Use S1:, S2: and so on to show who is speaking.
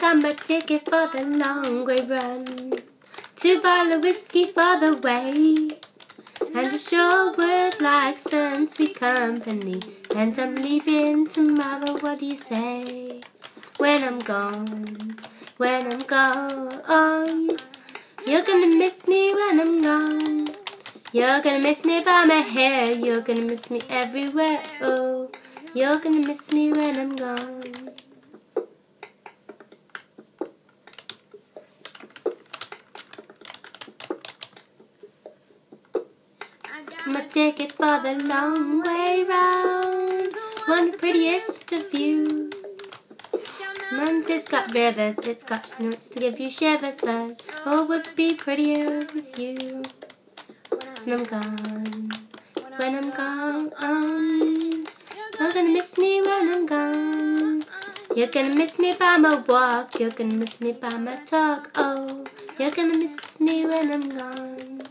S1: got my ticket for the long way run. 2 bottles of whiskey for the way. And I sure would like some sweet company. And I'm leaving tomorrow, what do you say? When I'm gone, you're gonna miss me when I'm gone. You're gonna miss me by my hair, you're gonna miss me everywhere, oh. You're gonna miss me when I'm gone. My ticket for the long way round, one of the prettiest of views. Mum's, it's got rivers, it's got notes to give you shivers, but all would be prettier with you. When I'm gone, you're gonna miss me when I'm gone. You're gonna miss me by my walk, you're gonna miss me by my talk, oh. You're gonna miss me when I'm gone.